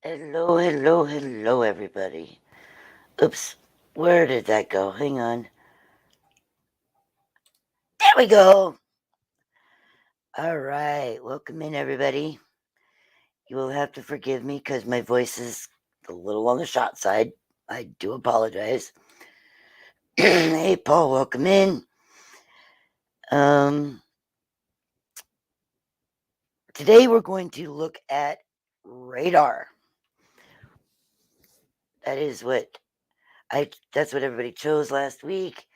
Hello, hello, hello, everybody. Oops, where did that go? Hang on. There we go. All right, welcome in, everybody. You will have to forgive me because my voice is a little on the shot side. I do apologize. Hey, Paul, welcome in. Um, Today we're going to look at radar. That is what That's what everybody chose last week.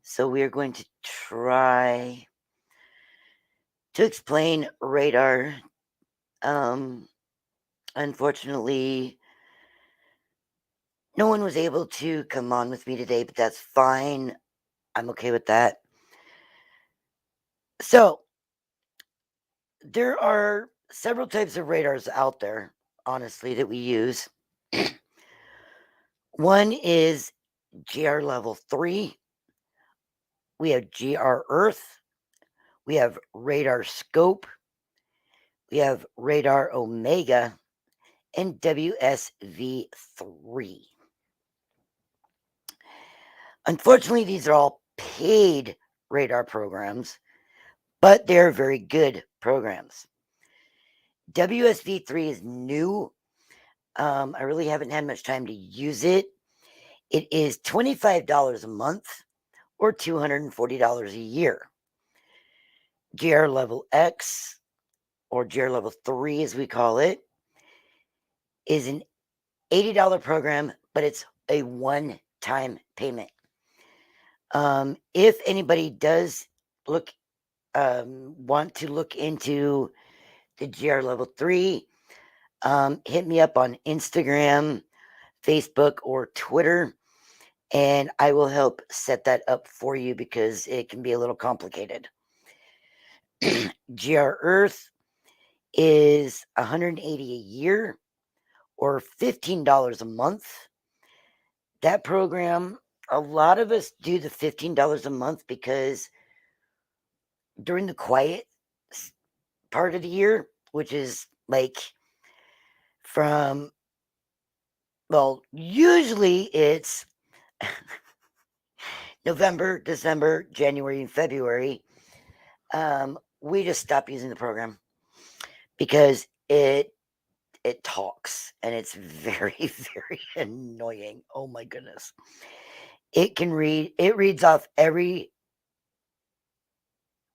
So we are going to try to explain radar. Um, Unfortunately, no one was able to come on with me today, but that's fine. I'm okay with that. So, there are several types of radars out there, honestly, that we use. One is GR level 3. We have GR Earth. We have radar scope. We have radar Omega and WSV3. Unfortunately, these are all paid radar programs, but they're very good programs. WSV3 is new. I really haven't had much time to use it. It is $25 a month or $240 a year. GR Level X, or GR Level 3 as we call it, is an $80 program, but it's a one time payment. If anybody does want to look into the GR Level 3, hit me up on Instagram, Facebook, or Twitter, and I will help set that up for you because it can be a little complicated. GR Earth is $180 a year or $15 a month. That program, a lot of us do the $15 a month because during the quiet part of the year, which is like from, well, usually it's November, December, January, and February, we just stop using the program because it talks and it's very very annoying. Oh my goodness. It reads off every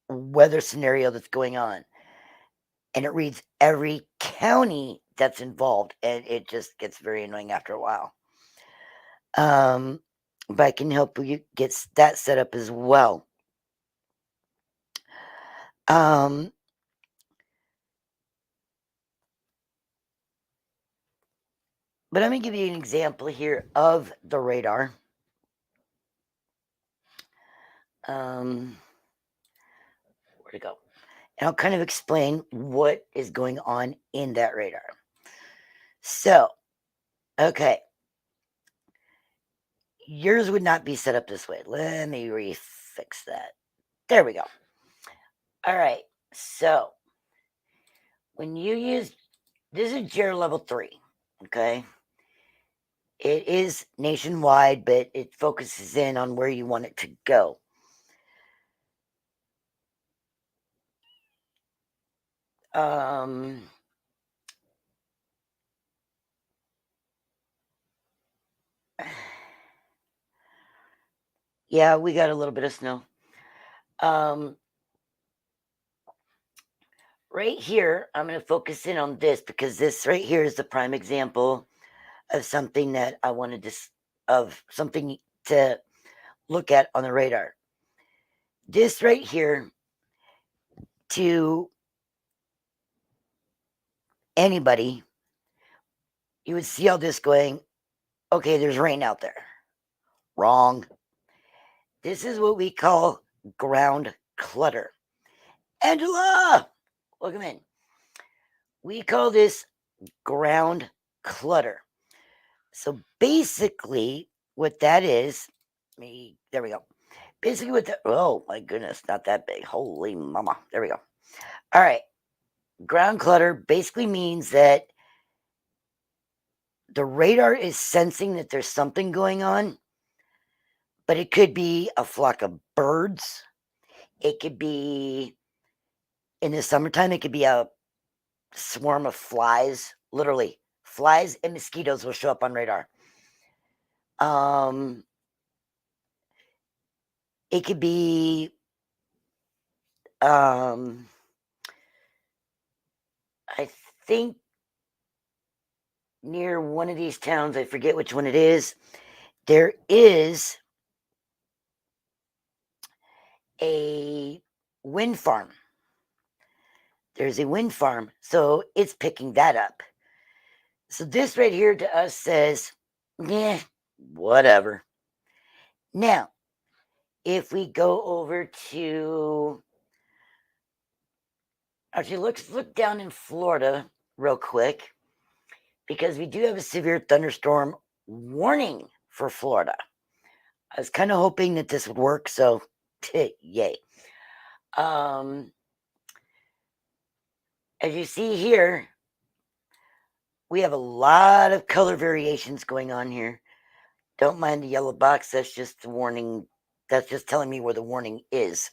weather scenario that's going on, and it reads every county that's involved, and it just gets very annoying after a while. Um but I can help you get that set up as well. Um but let me give you an example here of the radar. um where to go? And I'll kind of explain what is going on in that radar. So, okay, yours would not be set up this way. Let me refix that. There we go. All right. So, when you use this is GR level 3, okay? It is nationwide, but it focuses in on where you want it to go. Um, yeah, we got a little bit of snow. Um, right here, I'm going to focus in on this because this right here is the prime example of something that I wanted to, of something to look at on the radar. This right here, to anybody, you would see all this going, okay, there's rain out there. Wrong. This is what we call ground clutter. Angela, welcome in. We call this ground clutter. So basically, what that is, there we go. Basically, what that, oh my goodness, not that big. Holy mama. There we go. All right. Ground clutter basically means that the radar is sensing that there's something going on, but it could be a flock of birds. It could be in the summertime, it could be a swarm of flies. Literally, flies and mosquitoes will show up on radar. It could be I think near one of these towns, I forget which one it is, there is a wind farm. There's a wind farm, so it's picking that up. So this right here to us says, yeah, whatever. Now, if we go over to actually let's look down in Florida real quick because we do have a severe thunderstorm warning for Florida. I was kind of hoping that this would work, so yay. As you see here, we have a lot of color variations going on here. Don't mind the yellow box, that's just the warning. That's just telling me where the warning is.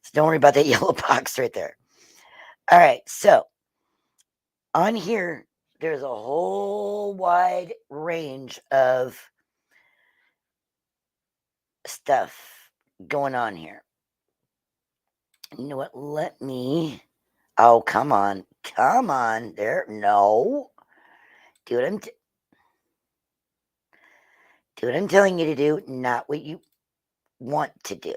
So don't worry about that yellow box right there. All right, so on here, there's a whole wide range of stuff going on here. You know what? Let me. Oh, come on. Come on. There. No. Do what I'm do what I'm telling you to do, not what you want to do.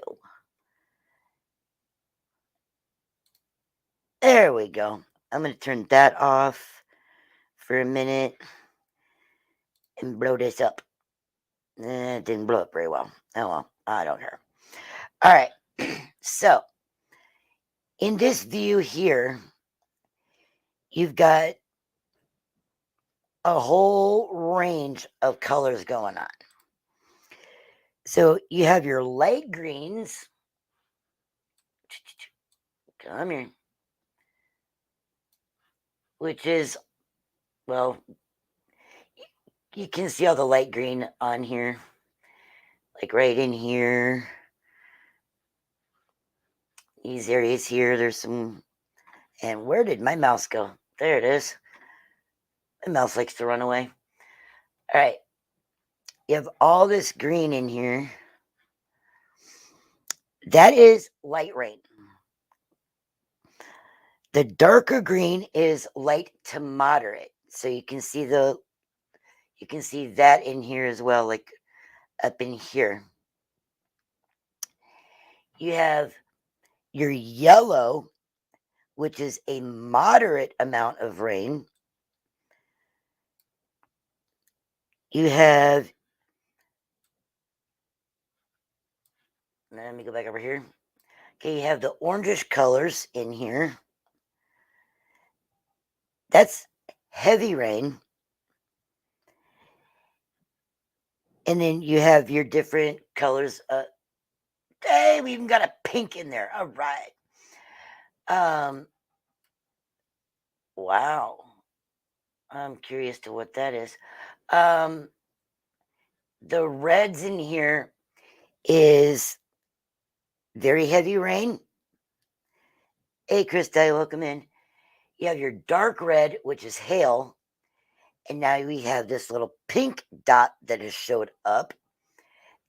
There we go. I'm going to turn that off for a minute and blow this up. It didn't blow up very well. Oh well, I don't care. All right. So, in this view here, you've got a whole range of colors going on. So, you have your light greens. Come here. Which is, well, you can see all the light green on here. Like right in here. These areas here, there's some. And where did my mouse go? There it is. My mouse likes to run away. All right. You have all this green in here. That is light rain. The darker green is light to moderate. So you can see that in here as well, like up in here. You have your yellow, which is a moderate amount of rain. You have, let me go back over here. Okay, you have the orangish colors in here. That's heavy rain. And then you have your different colors. Hey, we even got a pink in there. All right. Wow. I'm curious to what that is. The reds in here is very heavy rain. Hey, Krista, welcome in. You have your dark red, which is hail. And now we have this little pink dot that has showed up.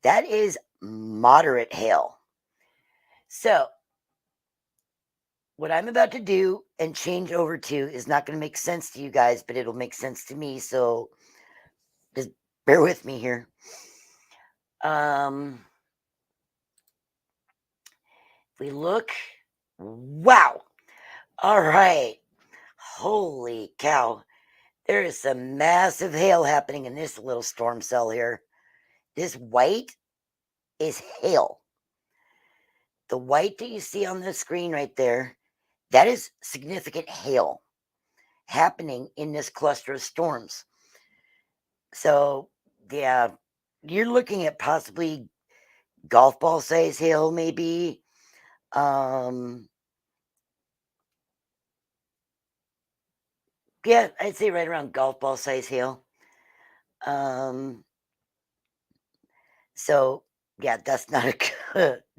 That is moderate hail. So, what I'm about to do and change over to is not going to make sense to you guys, but it'll make sense to me. So, just bear with me here. If we look, wow. All right. Holy cow. There is some massive hail happening in this little storm cell here. This white is hail. The white that you see on the screen right there, that is significant hail happening in this cluster of storms. So, yeah, you're looking at possibly golf ball size hail, maybe. Yeah, I'd say right around golf ball size hail. So yeah, that's not a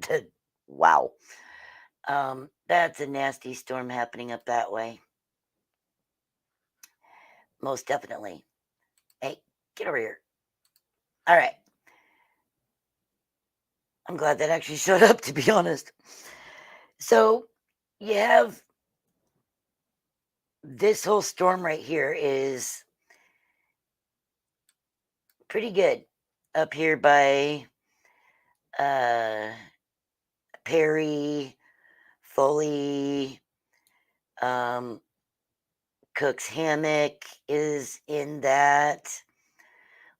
good. Wow. That's a nasty storm happening up that way. Most definitely. Hey, get over here. All right. I'm glad that actually showed up, to be honest. So you have this whole storm right here is pretty good up here by uh Perry, Foley, um Cook's Hammock is in that.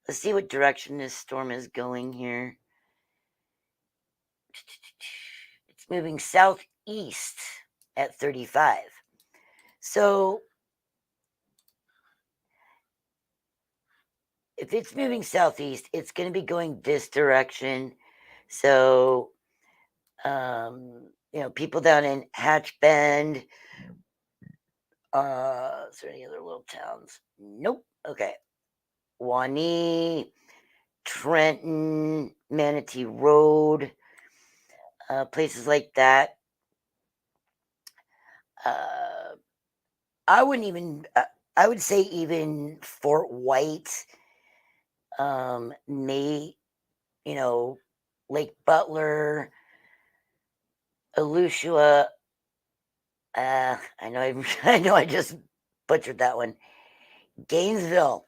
Let's see what direction this storm is going here. It's moving southeast at 35. So if it's moving southeast, it's going to be going this direction. So, people down in Hatch Bend, is there any other little towns? Nope. Okay. Waunee, Trenton, Manatee Road, places like that. I wouldn't even, I would say even Fort White, May, Lake Butler, Alachua. I know I know I just butchered that one. Gainesville.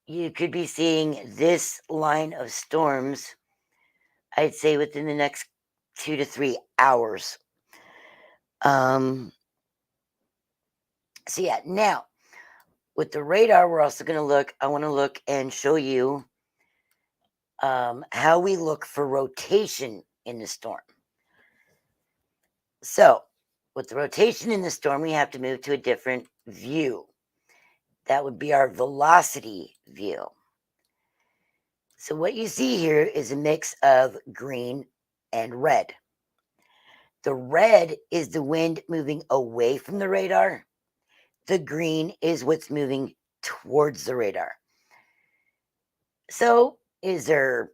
You could be seeing this line of storms, I'd say within the next 2 to 3 hours. So yeah, now with the radar, we're also going to look. I want to look and show you how we look for rotation in the storm. So, with the rotation in the storm, we have to move to a different view. That would be our velocity view. So, what you see here is a mix of green and red. The red is the wind moving away from the radar. The green is what's moving towards the radar. So, is there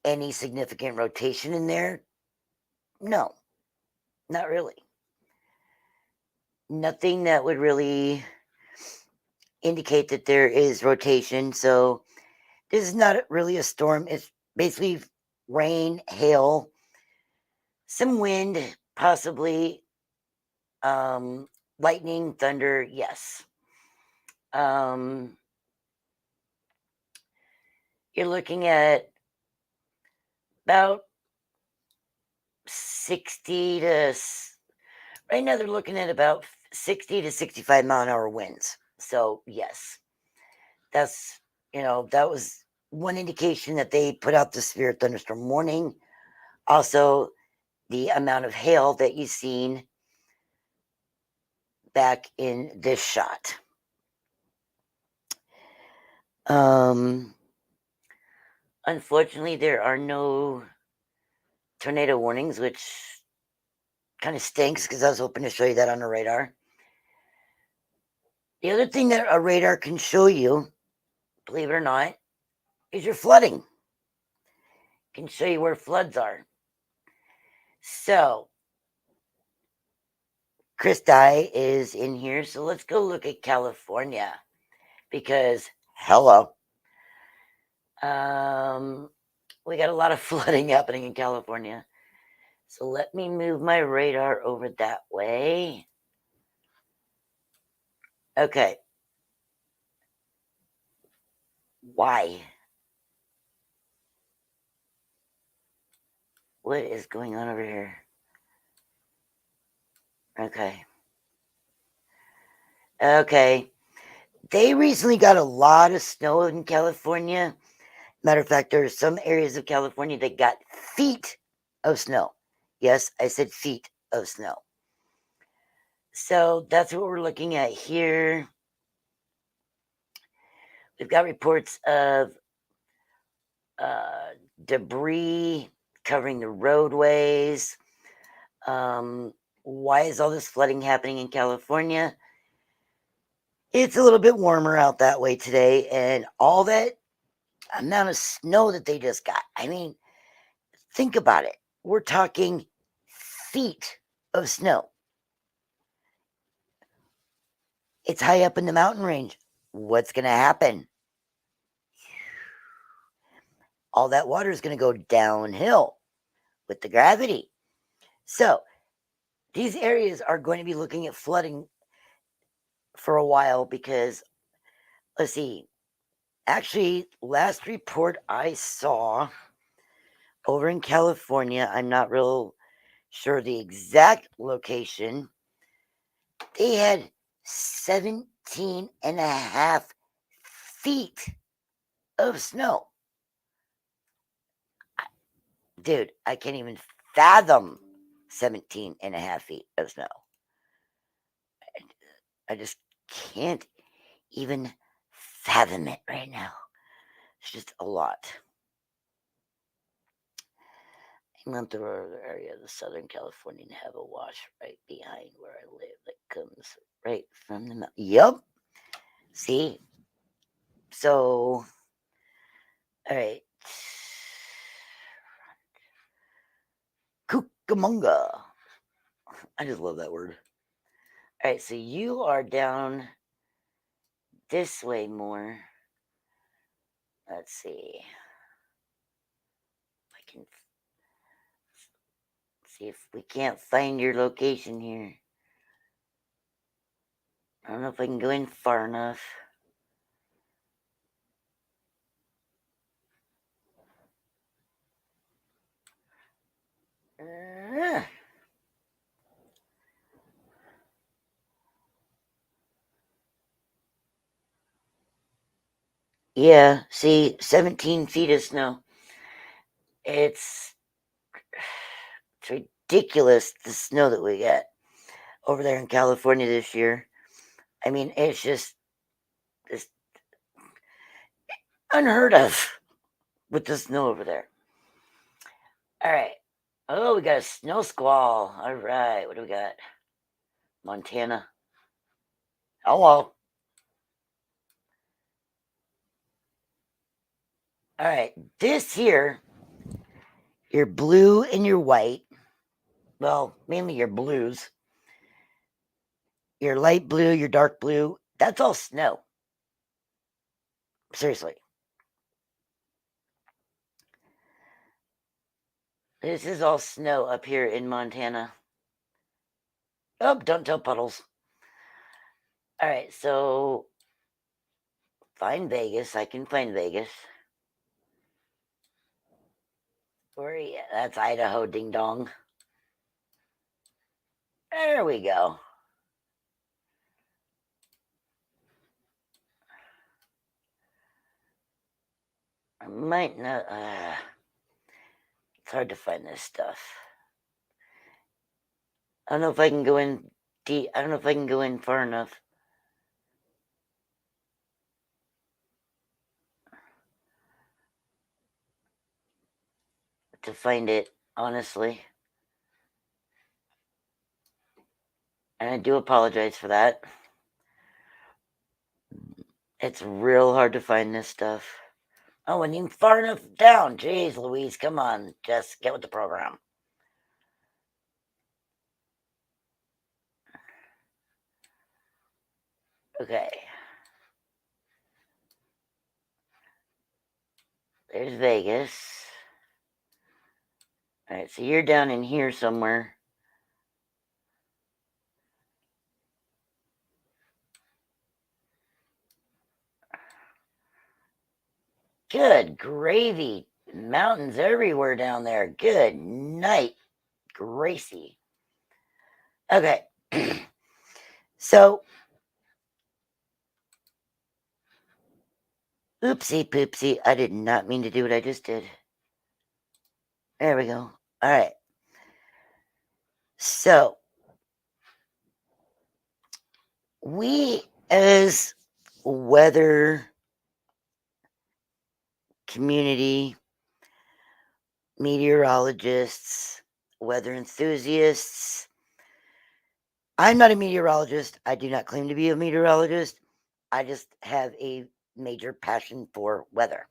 any significant rotation in there? No, not really. Nothing that would really indicate that there is rotation. So, this is not really a storm. It's basically rain, hail, some wind, possibly, lightning, thunder. Yes. You're looking at about 60 to, right now they're looking at about 60 to 65-mile-an-hour winds. So, yes, that's, that was one indication that they put out the severe thunderstorm warning. Also, the amount of hail that you've seen back in this shot. Unfortunately, there are no tornado warnings, which kind of stinks because I was hoping to show you that on the radar. The other thing that a radar can show you, believe it or not, is your flooding. It can show you where floods are. So, Chris Dye is in here. So let's go look at California because, hello. We got a lot of flooding happening in California. So let me move my radar over that way. Okay. Why? What is going on over here? Okay. Okay. They recently got a lot of snow in California. Matter of fact, there are some areas of California that got feet of snow. Yes, I said feet of snow. So that's what we're looking at here. We've got reports of debris covering the roadways. Why is all this flooding happening in California? It's a little bit warmer out that way today, and all that amount of snow that they just got. I mean, think about it. We're talking feet of snow. It's high up in the mountain range. What's going to happen? All that water is going to go downhill with the gravity. So, these areas are going to be looking at flooding for a while because, let's see, actually, last report I saw over in California, I'm not real sure the exact location, they had 17 and a half feet of snow. Dude, I can't even fathom 17 and a half feet of snow. I just can't even fathom it right now. It's just a lot. Inland the rural area of the Southern California have a wash right behind where I live that comes right from the mountain. Yep. See? So, all right. Cucamonga. I just love that word. All right, so you are down this way more. Let's see. I can see if we can't find your location here. I don't know if I can go in far enough. Yeah, see, 17 feet of snow. It's ridiculous the snow that we get over there in California this year. I mean, it's unheard of with the snow over there. All right. Oh, we got a snow squall. All right. What do we got? Montana. Hello. All right. This here, your blue and your white. Well, mainly your blues. Your light blue, your dark blue. That's all snow. Seriously. This is all snow up here in Montana. Oh, don't tell puddles. All right, so find Vegas. I can find Vegas. Where are you? That's Idaho, ding dong. There we go. I might not. It's hard to find this stuff. I don't know if I can go in deep. I don't know if I can go in far enough. To find it, honestly. And I do apologize for that. It's real hard to find this stuff. Oh, and even far enough down. Jeez Louise, come on. Just get with the program. Okay. There's Vegas. All right, so you're down in here somewhere. Good gravy. Mountains everywhere down there. Good night, Gracie. Okay. So, oopsie poopsie. I did not mean to do what I just did. There we go. All right. So, we as weather community meteorologists, weather enthusiasts. I'm not a meteorologist. I do not claim to be a meteorologist. I just have a major passion for weather.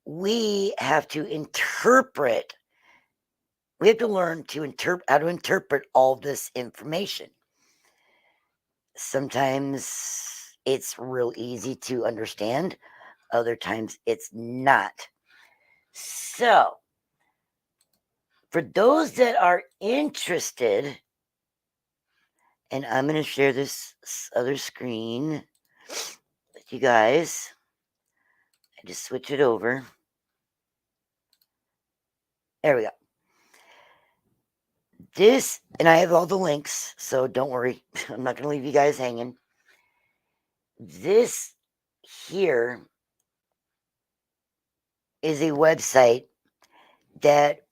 We have to interpret. We have to learn to how to interpret all this information. Sometimes it's real easy to understand. Other times it's not. So, for those that are interested, and I'm going to share this other screen with you guys. I just switch it over. There we go. This, and I have all the links, so don't worry. I'm not going to leave you guys hanging. This here is a website that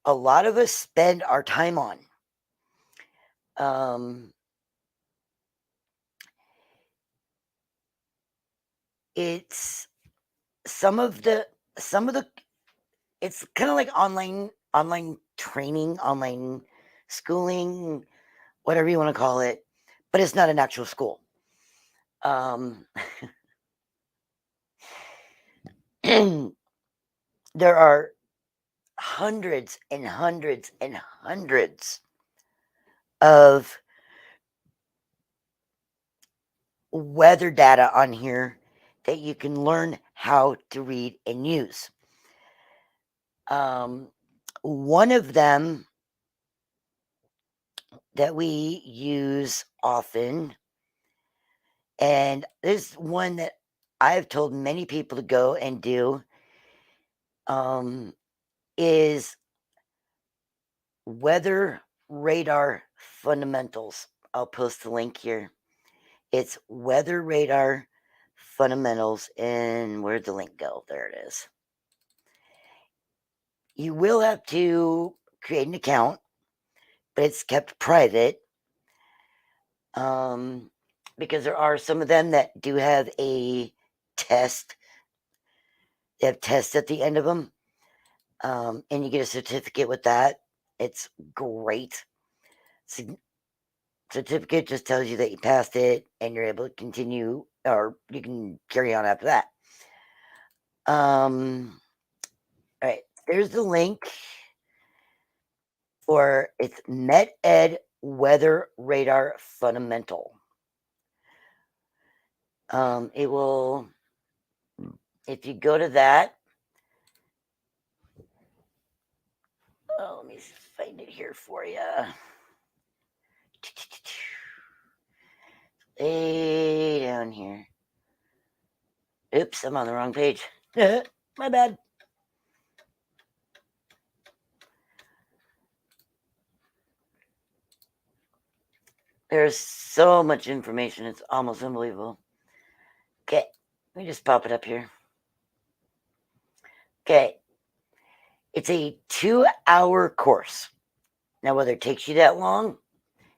a lot of us spend our time on. It's some of the it's kind of like online training, online schooling, whatever you want to call it, but it's not an actual school. There are hundreds and hundreds and hundreds of weather data on here that you can learn how to read and use. One of them that we use often, and this is one that I've told many people to go and do, is Weather Radar Fundamentals. I'll post the link here. It's Weather Radar Fundamentals, and where'd the link go? There it is. You will have to create an account, but it's kept private, because there are some of them that do have a test. They have tests at the end of them, and you get a certificate with that. It's great. Certificate just tells you that you passed it and you're able to continue, or you can carry on after that. All right, there's the link for it's MetEd Weather Radar Fundamental. It will, if you go to that, let me find it here for you. Way down here. Oops, I'm on the wrong page. My bad. There's so much information, it's almost unbelievable. Okay, let me just pop it up here. Okay, it's a 2-hour course. Now, whether it takes you that long,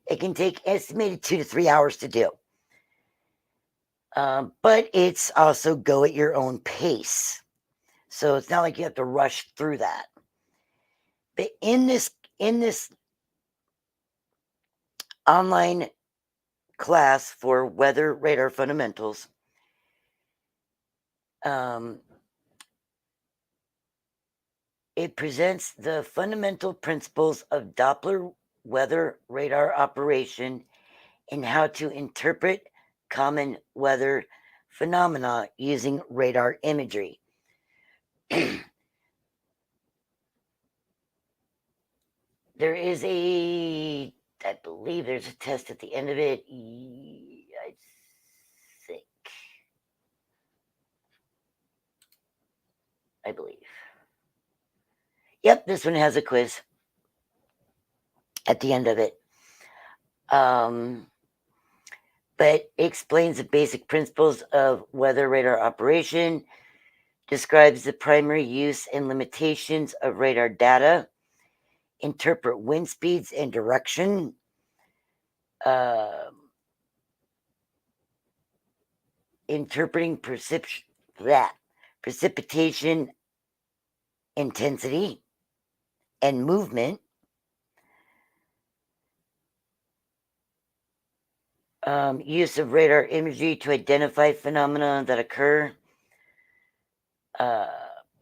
it can take estimated 2 to 3 hours to do. But it's also go at your own pace. So it's not like you have to rush through that. But in this online class for Weather Radar Fundamentals, it presents the fundamental principles of Doppler weather radar operation and how to interpret common weather phenomena using radar imagery. There is I believe there's a test at the end of it. I think. I believe. Yep, this one has a quiz at the end of it. But it explains the basic principles of weather radar operation, describes the primary use and limitations of radar data, interpret wind speeds and direction, interpreting precipitation intensity and movement, Use of radar imagery to identify phenomena that occur.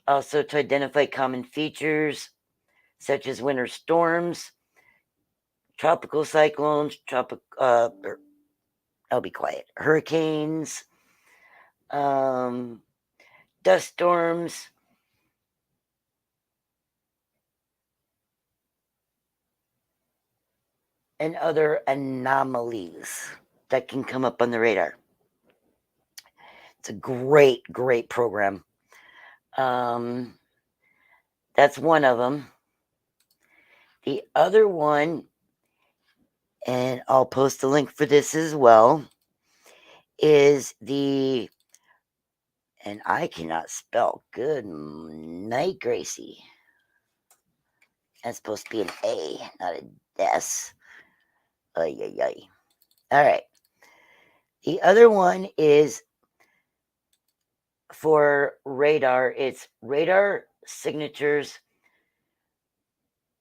Also to identify common features such as winter storms, tropical cyclones, I'll be quiet, hurricanes, dust storms, and other anomalies that can come up on the radar. It's a great, great program. That's one of them. The other one, and I'll post a link for this as well, is the, and I cannot spell, good night, Gracie. That's supposed to be an A, not an S. Ay, ay, ay. All right. The other one is for radar. It's radar signatures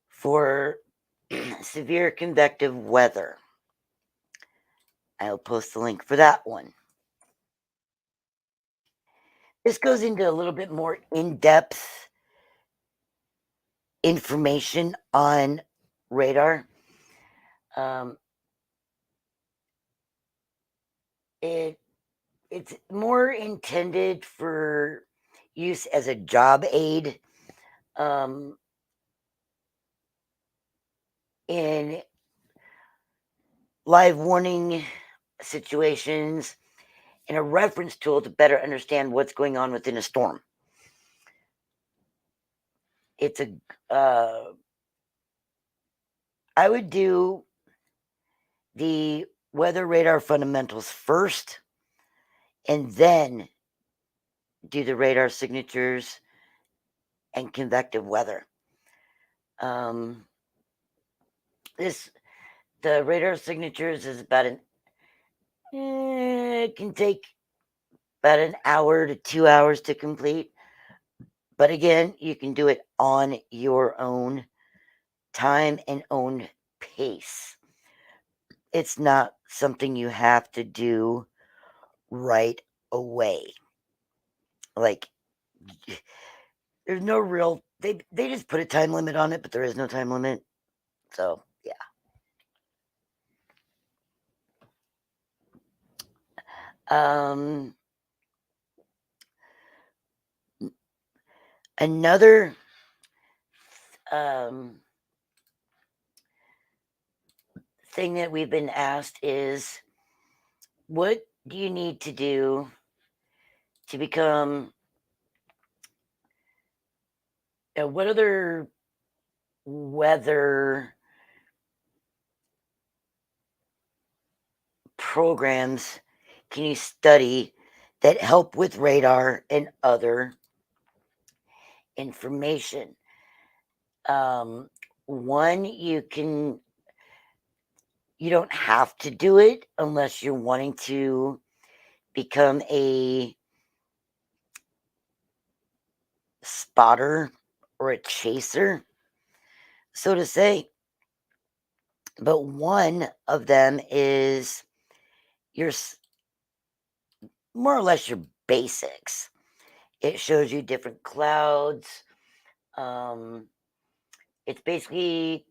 for severe convective weather. I'll post the link for that one. This goes into a little bit more in-depth information on radar. It's more intended for use as a job aid in live warning situations, and a reference tool to better understand what's going on within a storm. It's I would do the weather radar fundamentals first, and then do the radar signatures and convective weather. The radar signatures is about it can take about an hour to 2 hours to complete. But again, you can do it on your own time and own pace. It's not something you have to do right away. Like, there's no real, they just put a time limit on it, but there is no time limit. So, yeah. Another thing that we've been asked is, what do you need to do to become, what other weather programs can you study that help with radar and other information? One, you don't have to do it unless you're wanting to become a spotter or a chaser, so to say. But one of them is more or less your basics. It shows you different clouds. It's basically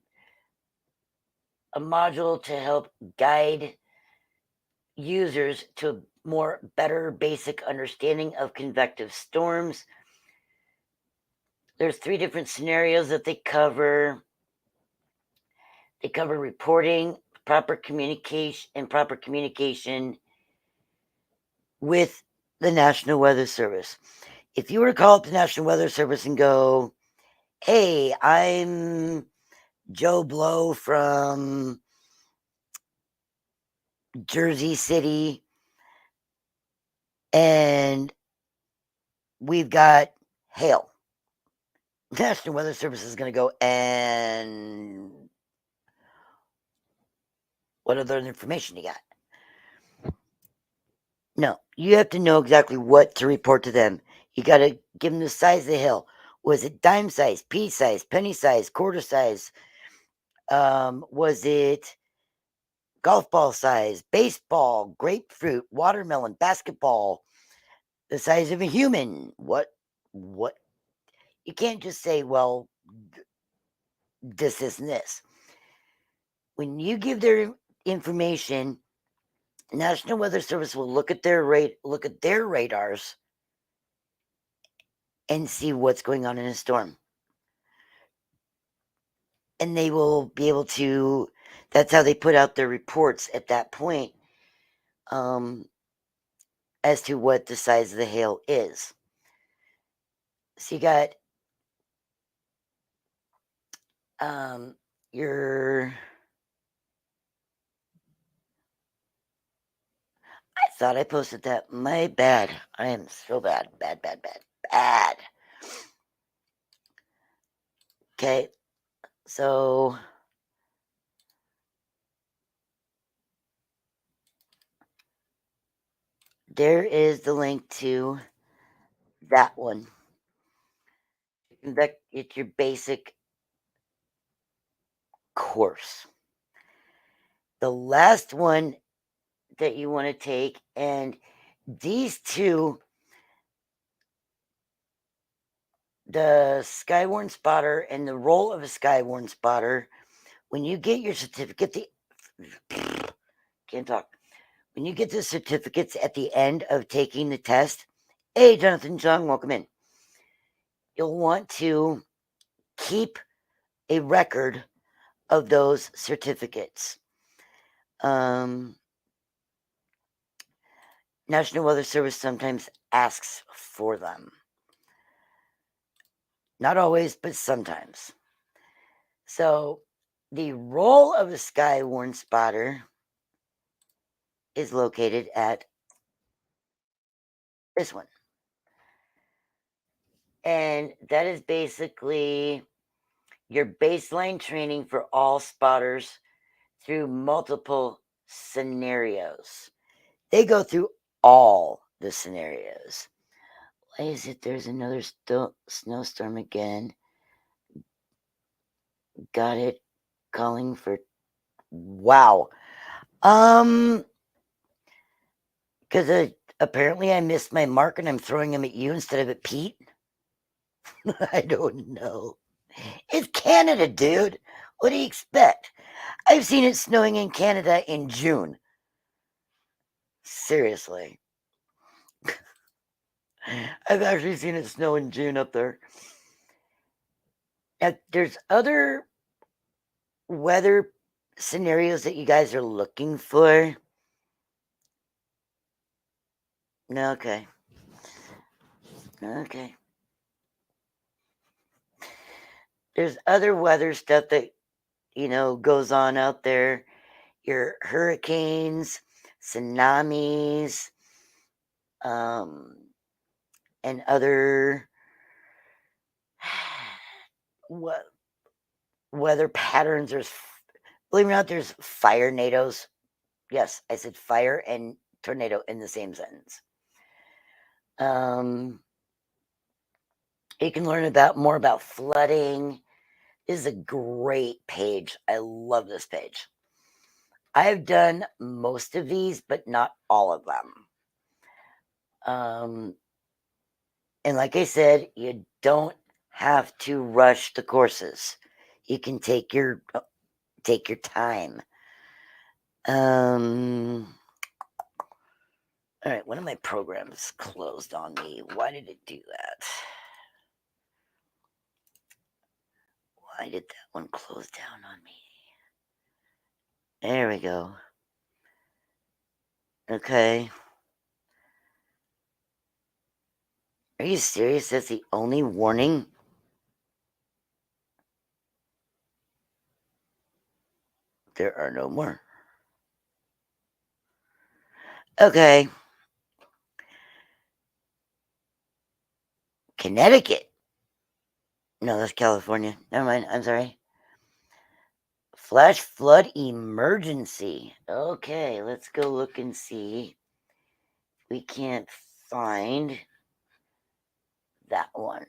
a module to help guide users to a better basic understanding of convective storms. There's 3 different scenarios that they cover. They cover reporting, proper communication with the National Weather Service. If you were to call up the National Weather Service and go, "Hey, I'm Joe Blow from Jersey City, and we've got hail." National Weather Service is going to go, "And what other information you got?" No, you have to know exactly what to report to them. You got to give them the size of the hail. Was it dime size, pea size, penny size, quarter size? Was it golf ball size, baseball, grapefruit, watermelon, basketball, the size of a human. What? You can't just say, well, this and this. When you give their information, National Weather Service will look at their radars and see what's going on in a storm. And they will be able to, that's how they put out their reports at that point, as to what the size of the hail is. So you got your, I thought I posted that. My bad. I am so bad. Bad. Okay. So there is the link to that one. It's your basic course. The last one that you want to take, and these two, the Skywarn Spotter and the role of a Skywarn Spotter, when you get your certificate, can't talk. When you get the certificates at the end of taking the test, hey, Jonathan Jung, welcome in. You'll want to keep a record of those certificates. National Weather Service sometimes asks for them. Not always, but sometimes. So the role of a Skywarn Spotter is located at this one. And that is basically your baseline training for all spotters through multiple scenarios. They go through all the scenarios. Why is it there's another snowstorm again? Got it. Calling for, wow. Because apparently I missed my mark and I'm throwing them at you instead of at Pete. I don't know. It's Canada, dude. What do you expect? I've seen it snowing in Canada in June. Seriously. I've actually seen it snow in June up there. Now, there's other weather scenarios that you guys are looking for. Okay. There's other weather stuff that, goes on out there. Your hurricanes, tsunamis, and other weather patterns. Believe it or not, there's fire tornadoes. Yes, I said fire and tornado in the same sentence. You can learn more about flooding. This is a great page. I love this page. I've done most of these, but not all of them. And like I said, you don't have to rush the courses. You can take your time. All right, one of my programs closed on me. Why did it do that? Why did that one close down on me? There we go. Okay. Are you serious? That's the only warning? There are no more. Okay. Connecticut. No, that's California. Never mind. I'm sorry. Flash flood emergency. Okay, let's go look and see. We can't find that one.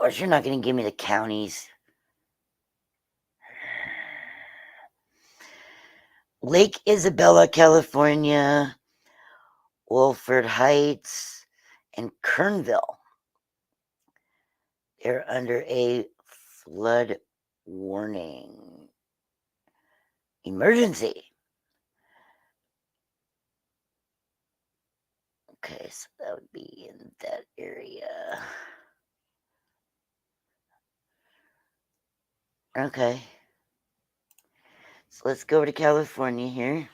course, you're not going to give me the counties. Lake Isabella, California, Wolford Heights, and Kernville. They're under a flood warning emergency. Okay, so that would be in that area. Okay. So let's go to California here.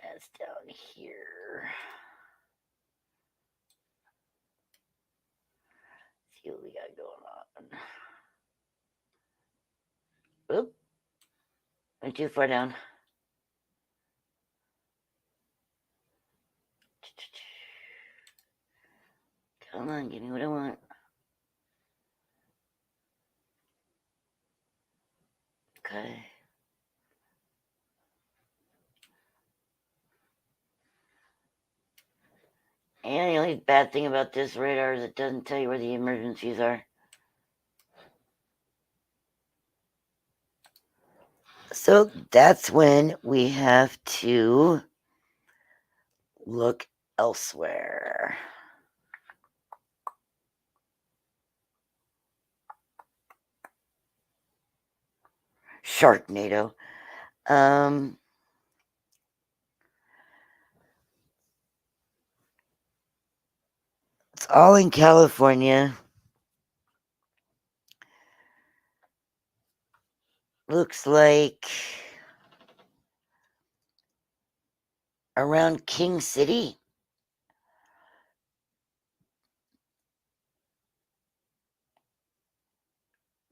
That's down here. See what we got going on. Oop. Went too far down. Come on, give me what I want. Okay. And the only bad thing about this radar is it doesn't tell you where the emergencies are. So that's when we have to look elsewhere. Sharknado. It's all in California. Looks like around King City.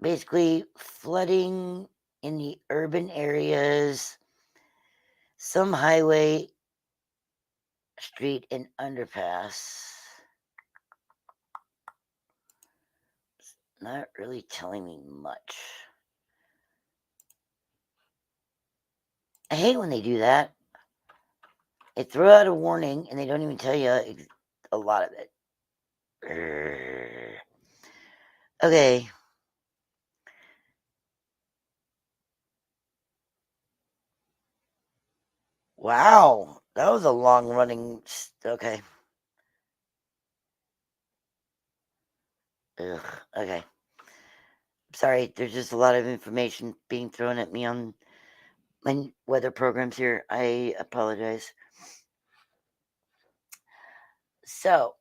Basically, flooding in the urban areas, some highway, street, and underpass. It's not really telling me much. I hate when they do that. They throw out a warning and they don't even tell you a lot of it. Okay. Wow. That was a long running. Okay. Ugh. Okay. Sorry, there's just a lot of information being thrown at me on my weather programs here. I apologize. So,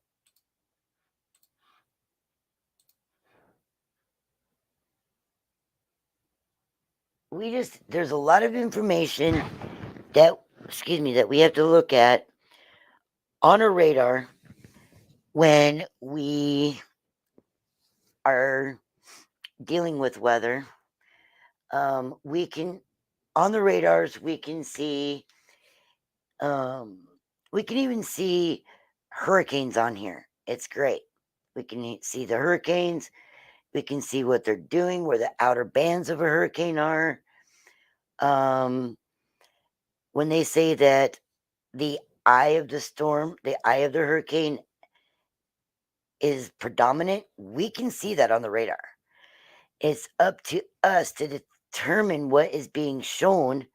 there's a lot of information that we have to look at on a radar when we are dealing with weather. We can, on the radars, we can see, we can even see hurricanes on here. It's great. We can see the hurricanes. We can see what they're doing, where the outer bands of a hurricane are. When they say that the eye of the storm, the eye of the hurricane is predominant, we can see that on the radar. It's up to us to determine what is being shown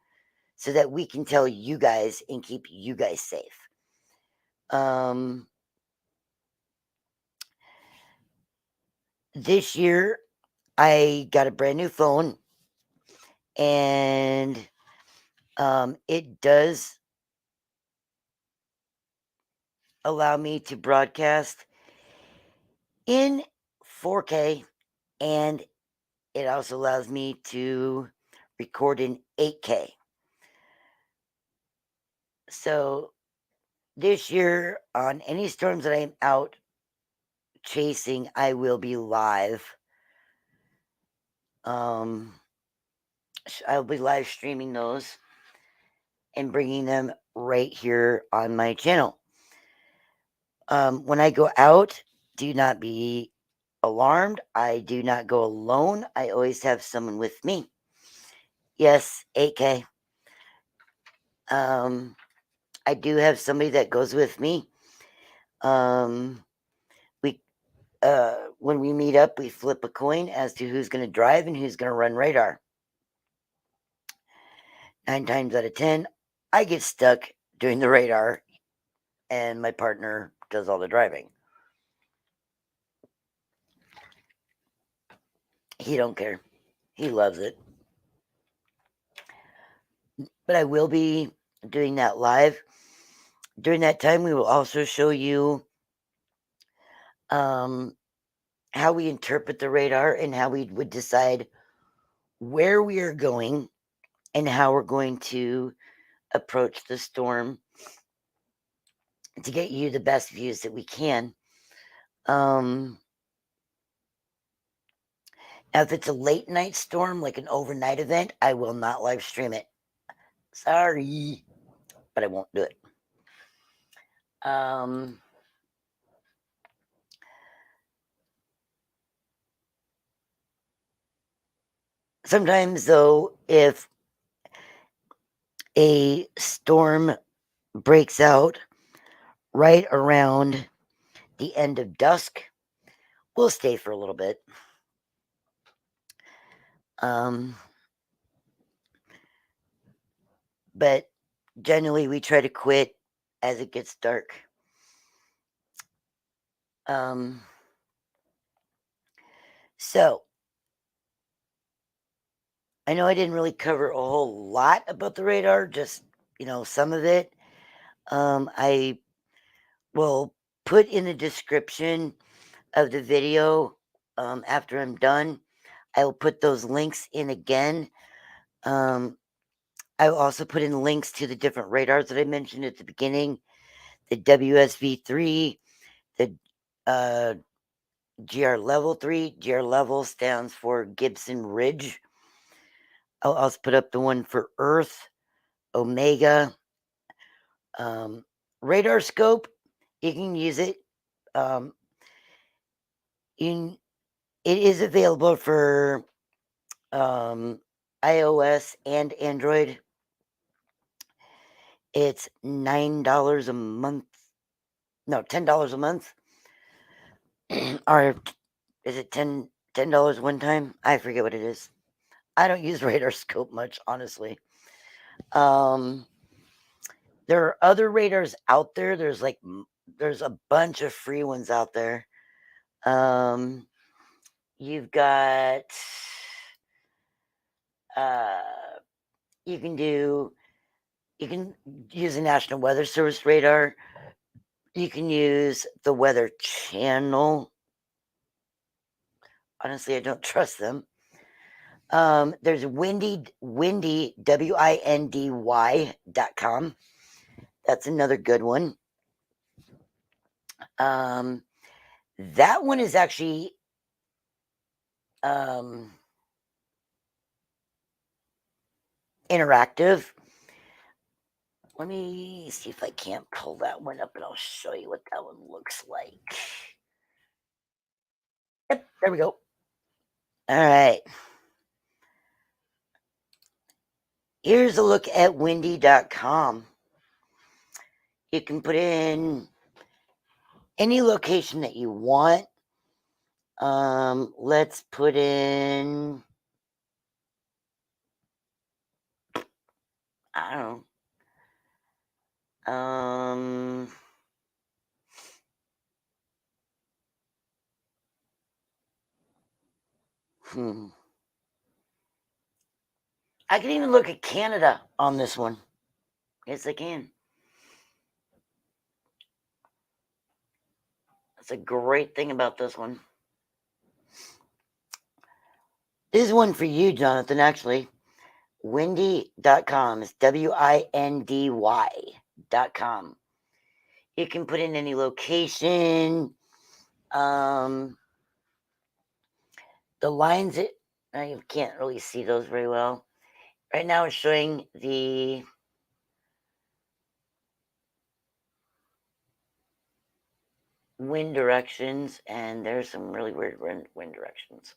so that we can tell you guys and keep you guys safe. This year, I got a brand new phone, and it does allow me to broadcast in 4K, and it also allows me to record in 8K. So this year, on any storms that I'm out chasing, I will be live. I'll be live streaming those and bringing them right here on my channel. When I go out, do not be alarmed. I do not go alone. I always have someone with me. Yes, 8K. I do have somebody that goes with me. When we meet up, we flip a coin as to who's going to drive and who's going to run radar. 9 times out of 10, I get stuck doing the radar, and my partner does all the driving. He don't care. He loves it. But I will be doing that live. During that time, we will also show you how we interpret the radar and how we would decide where we are going and how we're going to approach the storm to get you the best views that we can. Now, if it's a late night storm, like an overnight event, I will not live stream it. Sorry, but I won't do it. Sometimes, though, if a storm breaks out right around the end of dusk, we'll stay for a little bit. But generally, we try to quit as it gets dark. So, I know I didn't really cover a whole lot about the radar, just, some of it. I will put in the description of the video after I'm done. I will put those links in again. I will also put in links to the different radars that I mentioned at the beginning, the WSV3, the GR Level 3. GR Level stands for Gibson Ridge. I'll also put up the one for Earth, Omega. Radar scope, you can use it. It is available for iOS and Android. It's $9 a month. No, $10 a month. Or is it $10 one time? I forget what it is. I don't use Radar Scope much, honestly. There are other radars out there. There's a bunch of free ones out there. You've got you can use a National Weather Service radar. You can use the Weather Channel. Honestly, I don't trust them. There's Windy, WINDY.com. That's another good one. That one is actually interactive. Let me see if I can't pull that one up and I'll show you what that one looks like. Yep, there we go. All right. Here's a look at windy.com. You can put in any location that you want. Let's put in, I don't know. I can even look at Canada on this one. Yes, I can. That's a great thing about this one. This is one for you, Jonathan, actually. Windy.com is WINDY.com. You can put in any location. The lines, you can't really see those very well. Right now it's showing the wind directions, and there's some really weird wind directions.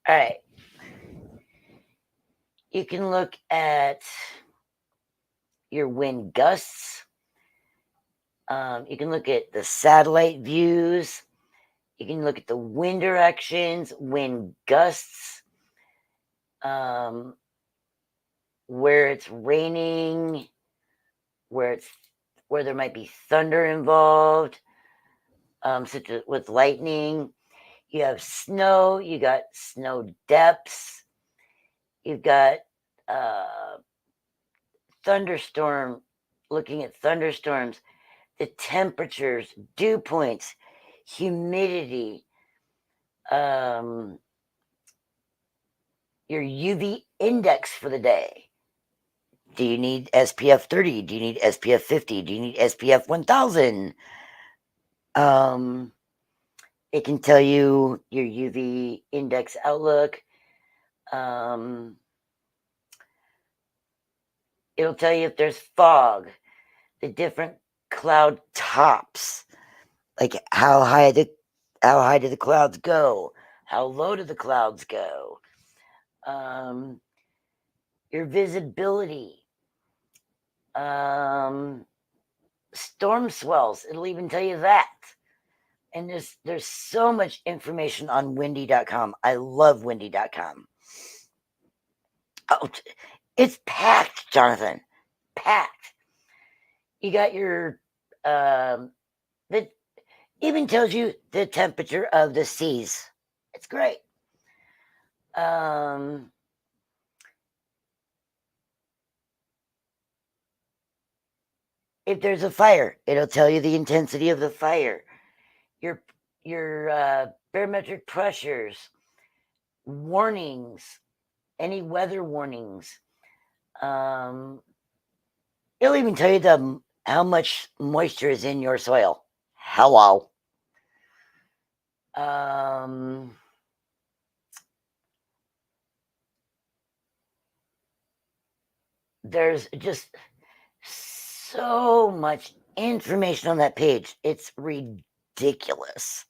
All right. You can look at your wind gusts. You can look at the satellite views. You can look at the wind directions, wind gusts, where it's raining, where there might be thunder involved, such as with lightning. You have snow. You got snow depths. You've got thunderstorm. Looking at thunderstorms, the temperatures, dew points, humidity, your UV index for the day. Do you need SPF 30? Do you need SPF 50? Do you need SPF 1000? It can tell you your UV index outlook. It'll tell you if there's fog, the different cloud tops, like how high do the clouds go, how low do the clouds go, your visibility, storm swells. It'll even tell you that. And there's so much information on windy.com. I love windy.com. Oh, it's packed, Jonathan. Packed. You got your that even tells you the temperature of the seas. It's great. If there's a fire, it'll tell you the intensity of the fire. Your barometric pressures, warnings, any weather warnings. It'll even tell you how much moisture is in your soil. Hello. There's just so much information on that page. It's ridiculous.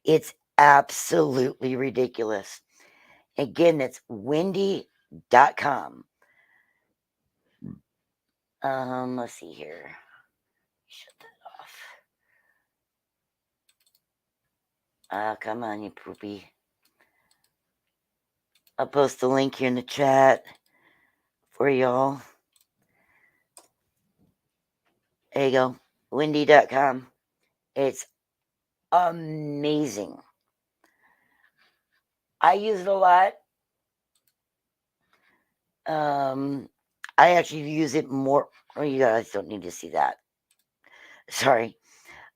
It's absolutely ridiculous. Again, that's windy.com. Let's see here. Shut that off. Come on, you poopy. I'll post the link here in the chat for y'all. There you go. Windy.com. It's amazing. I use it a lot. I actually use it more. Oh, you guys don't need to see that. Sorry.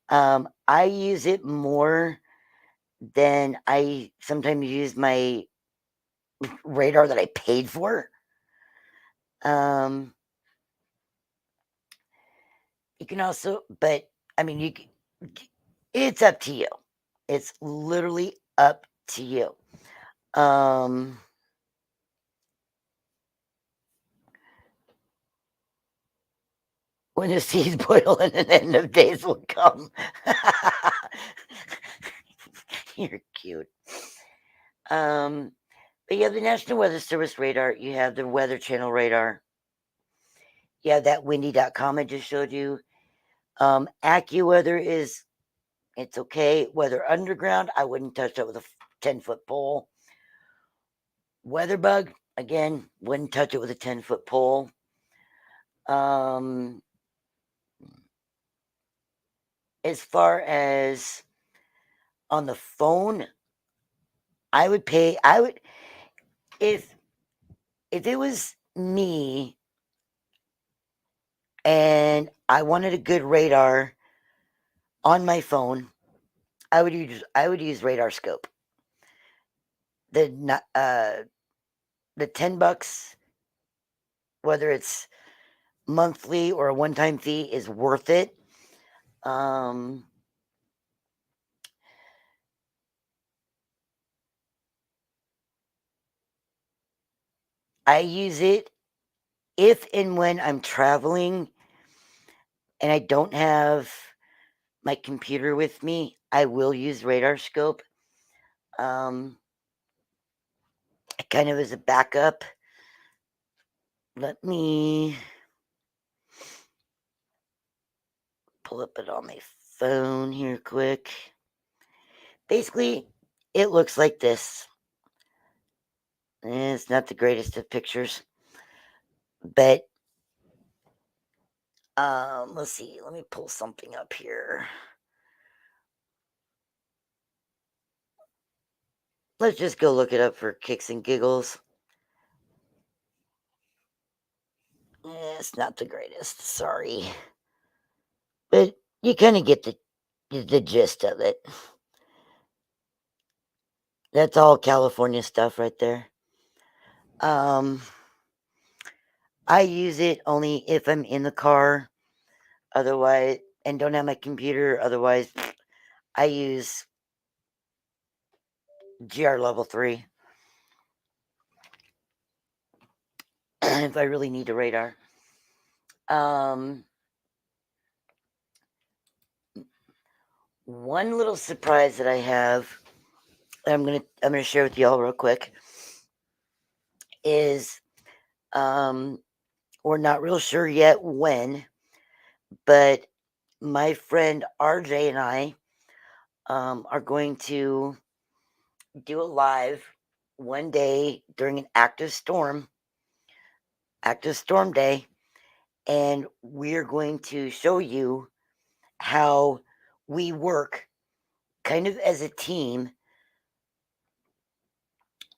I use it more than I sometimes use my radar that I paid for. You can also, but I mean, it's up to you. It's literally up to you. When the seas boil and an end of days will come. You're cute. But you have the National Weather Service radar. You have the Weather Channel radar. You have that windy.com I just showed you. AccuWeather it's okay. Weather Underground, I wouldn't touch it with a 10-foot pole. WeatherBug, again, wouldn't touch it with a 10-foot pole. As far as on the phone, if it was me and I wanted a good radar on my phone, I would use RadarScope. The $10, whether it's monthly or a one-time fee, is worth it. I use it if and when I'm traveling and I don't have my computer with me. I will use RadarScope. Kind of as a backup. Let me pull up it on my phone here quick. Basically, it looks like this. It's not the greatest of pictures, but let's see. Let me pull something up here. Let's just go look it up for kicks and giggles. It's not the greatest, sorry. But you kind of get the gist of it. That's all California stuff right there. I use it only if I'm in the car, otherwise, and don't have my computer. Otherwise, I use GR level 3 if I really need a radar. One little surprise that I have, that I'm gonna share with y'all real quick, is we're not real sure yet when, but my friend RJ and I are going to do a live one day during an active storm day, and we're going to show you how we work kind of as a team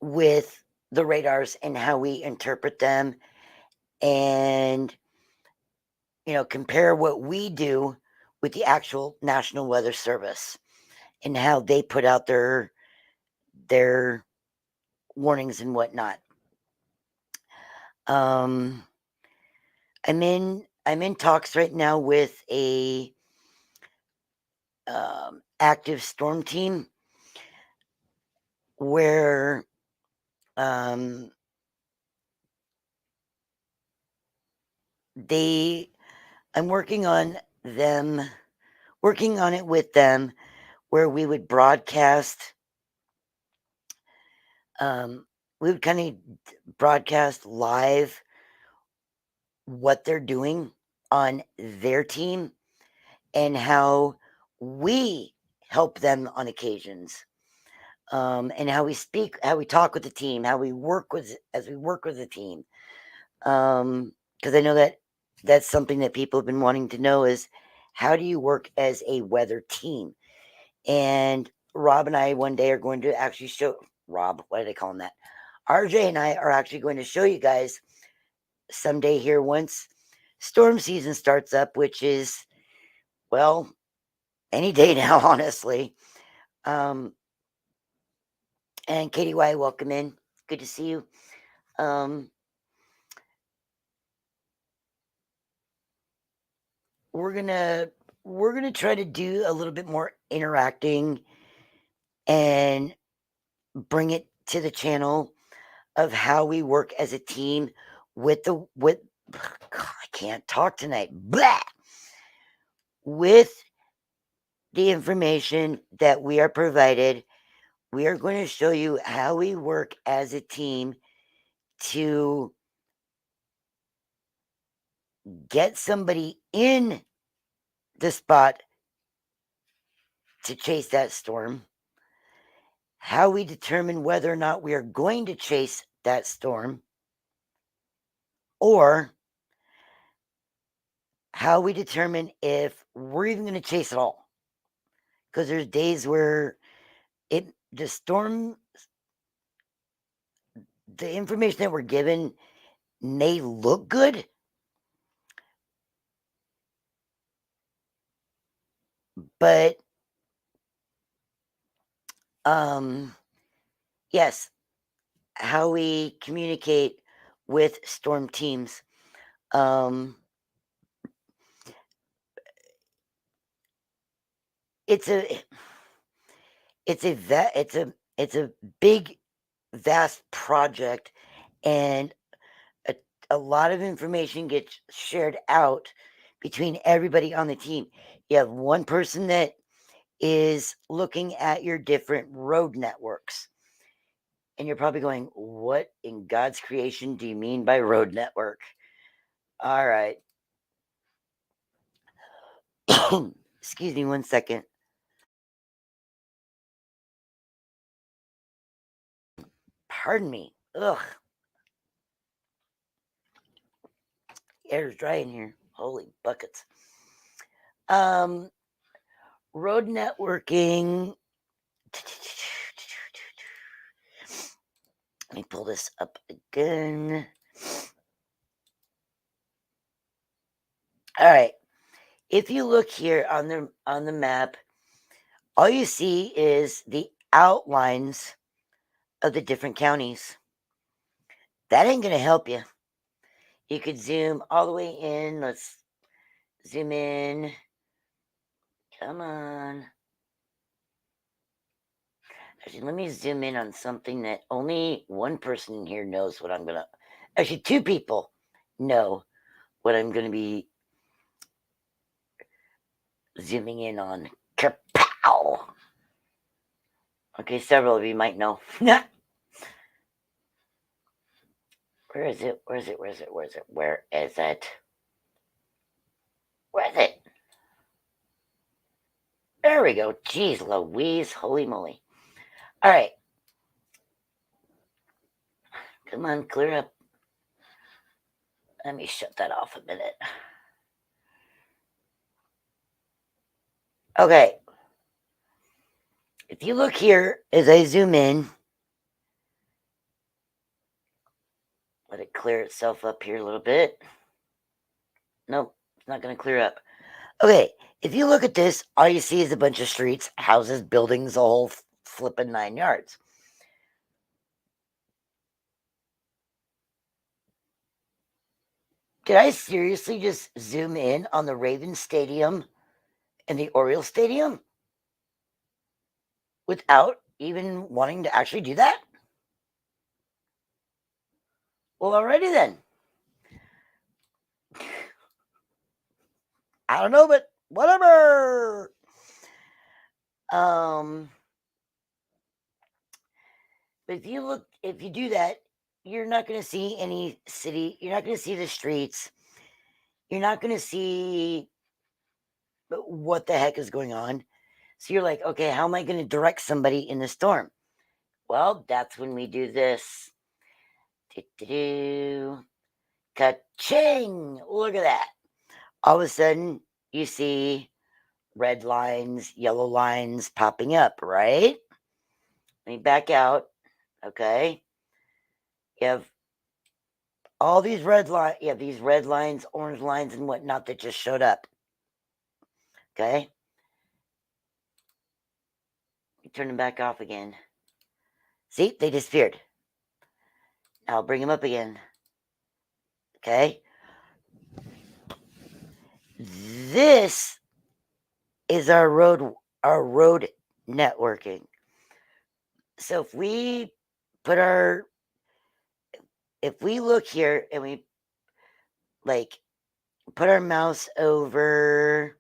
with the radars and how we interpret them, and compare what we do with the actual National Weather Service and how they put out their warnings and whatnot. I'm in talks right now with a active storm team where I'm working on it with them, where we would broadcast. We would kind of broadcast live what they're doing on their team and how we help them on occasions, and how we speak, how we talk with the team, how we work with the team. Because I know that's something that people have been wanting to know is, how do you work as a weather team? And Rob and I one day are going to actually show Rob. What did I call him that? RJ and I are actually going to show you guys someday here once storm season starts up, which is, well, any day now, honestly. And Katie Y, welcome in. Good to see you. We're gonna try to do a little bit more interacting and bring it to the channel of how we work as a team with God, I can't talk tonight. Blah! With the information that we are provided, we are going to show you how we work as a team to get somebody in the spot to chase that storm, how we determine whether or not we are going to chase that storm, or how we determine if we're even going to chase it all. Because there's days where the storm, the information that we're given may look good, but yes, how we communicate with storm teams. It's a big, vast project, and a lot of information gets shared out between everybody on the team. You have one person that is looking at your different road networks. And you're probably going, what in God's creation do you mean by road network? All right. Excuse me 1 second. Pardon me. Ugh. Air's dry in here. Holy buckets. Road networking. Let me pull this up again. All right. If you look here on the map, all you see is the outlines of the different counties. That ain't gonna help you. You could zoom all the way in. Let's zoom in. Come on. Actually, let me zoom in on something that only one person in here knows what I'm gonna. Actually, two people know what I'm gonna be zooming in on. Kapow! Okay, several of you might know. Where is it? Where is it? Where is it? Where is it? Where is it? Where is it? There we go. Jeez Louise. Holy moly. All right. Come on, clear up. Let me shut that off a minute. Okay. If you look here as I zoom in, let it clear itself up here a little bit. Nope, it's not going to clear up. Okay, if you look at this, all you see is a bunch of streets, houses, buildings, the whole flipping 9 yards. Did I seriously just zoom in on the Ravens Stadium and the Orioles Stadium without even wanting to actually do that? Well, already then. I don't know, but whatever. But if you do that, you're not going to see any city. You're not going to see the streets. You're not going to see what the heck is going on. So you're like, okay, how am I going to direct somebody in the storm? Well, that's when we do this. Ka-ching! Look at that. All of a sudden, you see red lines, yellow lines popping up, right? Let me back out. Okay. You have all these red lines. You have these red lines, orange lines, and whatnot that just showed up. Okay. You turn them back off again. See, they disappeared. Now I'll bring them up again. Okay. This is our road networking. So if we look here and we like put our mouse over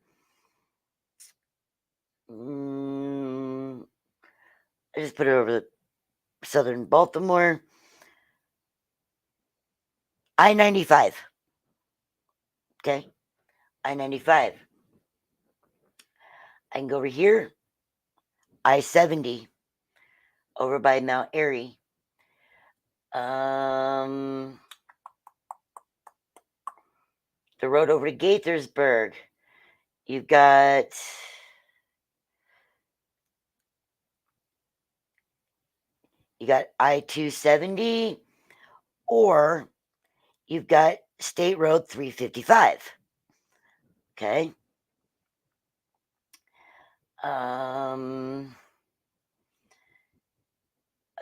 I just put it over the southern Baltimore. I-95. Okay. I-95. I can go over here. I-70 over by Mount Airy. The road over to Gaithersburg. You've got I-270, or you've got State Road 355. Okay.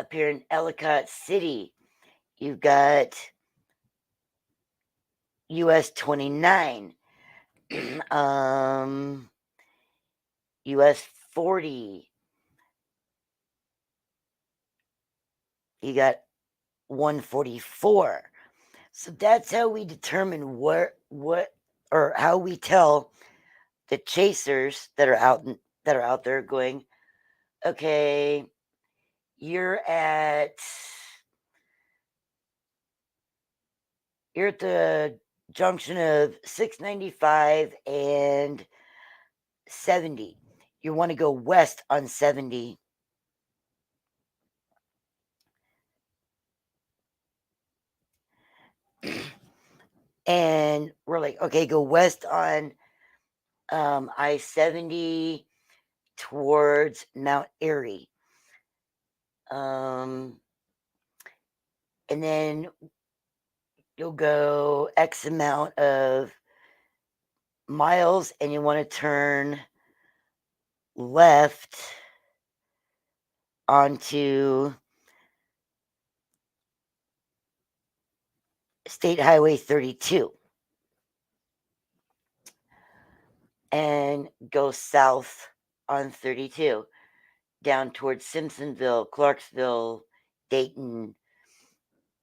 Up here in Ellicott City, you've got US 29, US 40. You got 144. So that's how we determine what or how we tell the chasers that are out there going, okay, you're at the junction of 695 and 70. You want to go west on 70. And we're like, okay, go west on I-70 towards Mount Airy. And then you'll go X amount of miles and you want to turn left onto State Highway 32 and go south on 32 down towards Simpsonville, Clarksville, Dayton.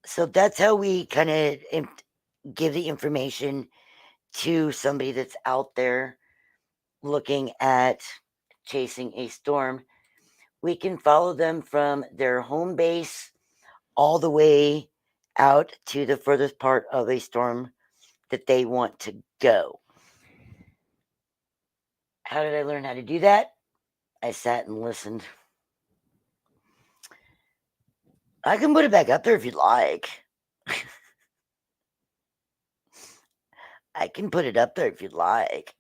So that's how we kind of give the information to somebody that's out there looking at chasing a storm. We can follow them from their home base all the way out to the furthest part of a storm that they want to go. How did I learn how to do that? I sat and listened. I can put it back up there if you'd like. I can put it up there if you'd like.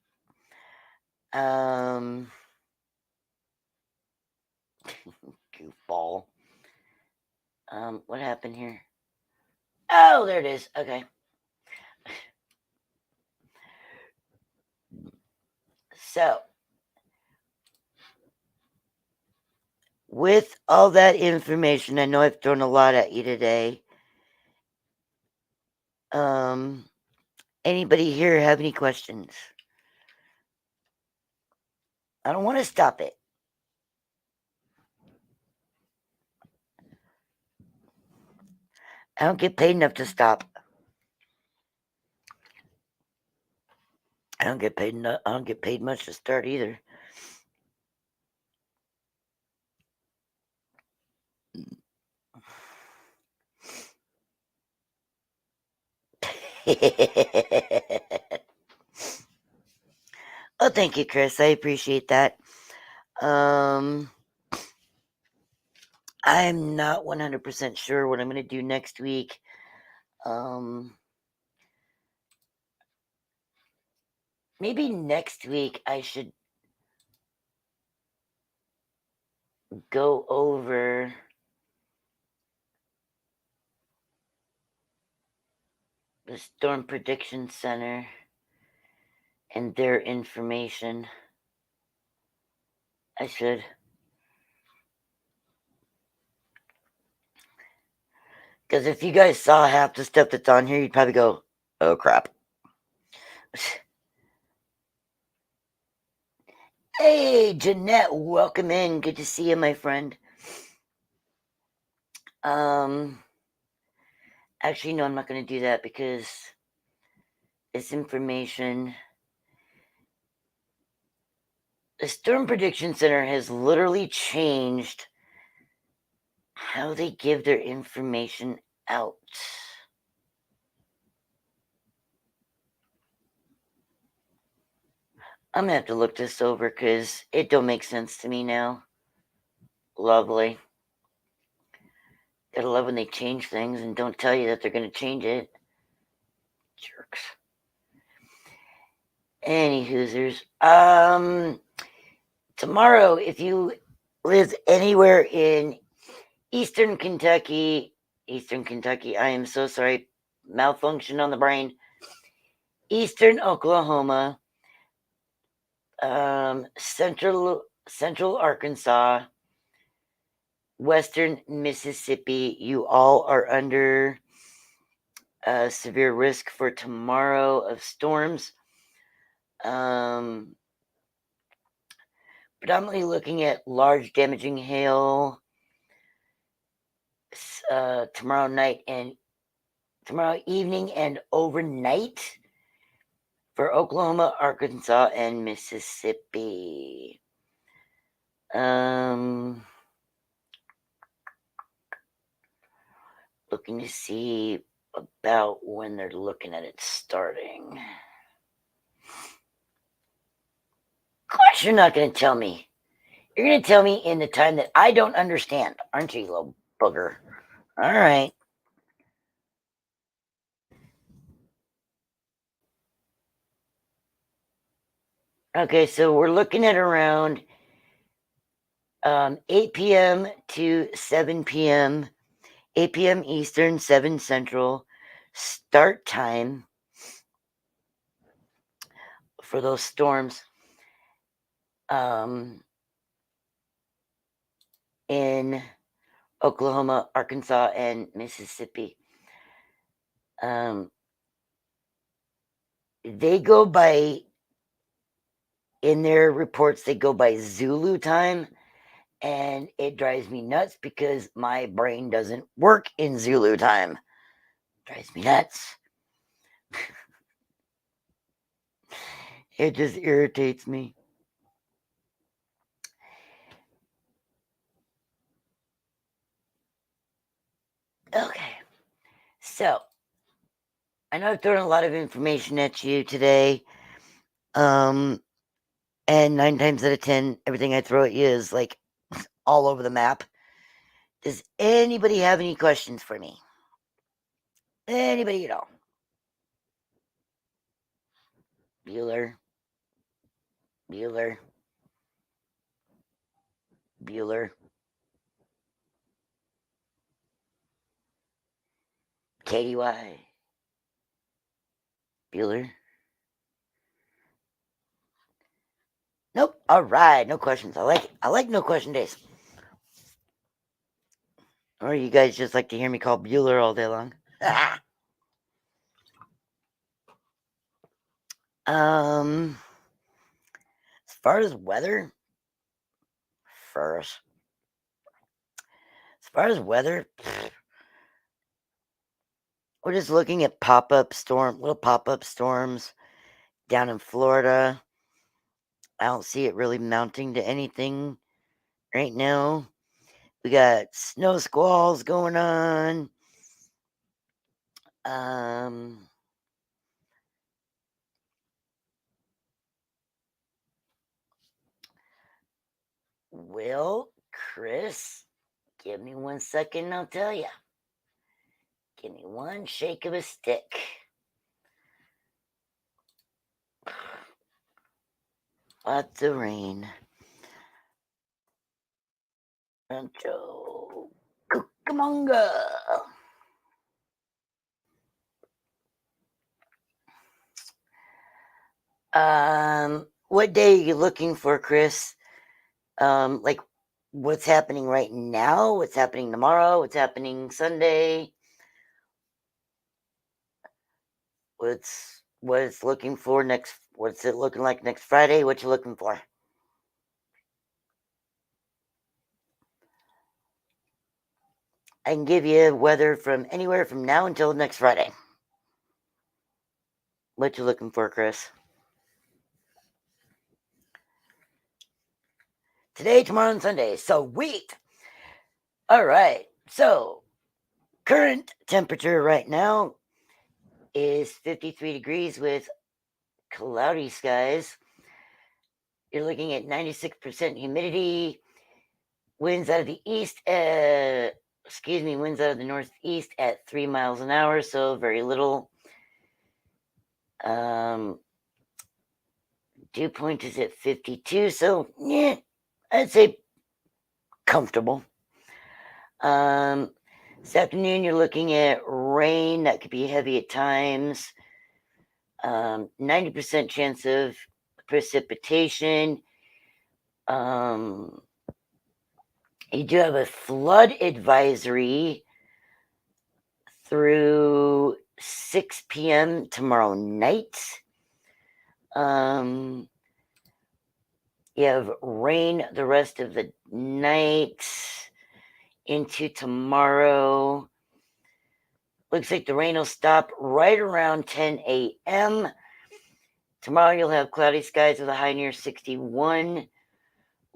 Goofball. What happened here? Oh, there it is. Okay. So, with all that information, I know I've thrown a lot at you today. Anybody here have any questions? I don't want to stop it. I don't get paid enough to stop. I don't get paid much to start either. Oh, thank you, Chris. I appreciate that. I'm not 100% sure what I'm going to do next week. Maybe next week I should go over the Storm Prediction Center and their information. I should. Because if you guys saw half the stuff that's on here, you'd probably go, oh crap. Hey, Jeanette, welcome in. Good to see you, my friend. Actually, no, I'm not going to do that because this information. The Storm Prediction Center has literally changed how they give their information out. I'm going to have to look this over because it don't make sense to me now. Lovely. Gotta love when they change things and don't tell you that they're going to change it. Jerks. Any hoosers. Tomorrow, if you live anywhere in Eastern Kentucky, I am so sorry, malfunction on the brain. Eastern Oklahoma, Central Arkansas, Western Mississippi, you all are under severe risk for tomorrow of storms. Predominantly looking at large damaging hail tomorrow evening and overnight for Oklahoma, Arkansas, and Mississippi. Looking to see about when they're looking at it starting. Of course You're not going to tell me. You're going to tell me in the time that I don't understand, aren't you, little booger? All right. Okay, so we're looking at around 8 p.m. to 7 p.m., 8 p.m. Eastern, 7 Central, start time for those storms in Oklahoma, Arkansas, and Mississippi. They go by, in their reports, they go by Zulu time, and it drives me nuts because my brain doesn't work in Zulu time. Drives me nuts. It just irritates me. Okay, so I know I've thrown a lot of information at you today. And 9 times out of 10, everything I throw at you is like all over the map. Does anybody have any questions for me? Anybody at all? Bueller. Bueller. Bueller. KDY. Bueller. Nope. All right. No questions. I like it. I like no question days. Or you guys just like to hear me call Bueller all day long? As far as weather, first. As far as weather, we're just looking at little pop-up storms down in Florida. I don't see it really mounting to anything right now. We got snow squalls going on. Well, Chris, give me 1 second and I'll tell you. Give me one shake of a stick. Lots of rain. Rancho Cucamonga. What day are you looking for, Chris? Like what's happening right now? What's happening tomorrow? What's happening Sunday? What it's looking for next? What's it looking like next Friday? What you looking for? I can give you weather from anywhere from now until next Friday. What you looking for, Chris? Today, tomorrow, and Sunday. Sweet. All right. So, current temperature right now is 53 degrees with cloudy skies. You're looking at 96% humidity. Winds out of the east, winds out of the northeast at 3 miles an hour, so very little. Dew point is at 52, so yeah, I'd say comfortable. This afternoon, you're looking at rain that could be heavy at times. 90% chance of precipitation. You do have a flood advisory through 6 p.m. tomorrow night. You have rain the rest of the night into tomorrow. Looks like the rain will stop right around 10 a.m. Tomorrow you'll have cloudy skies with a high near 61.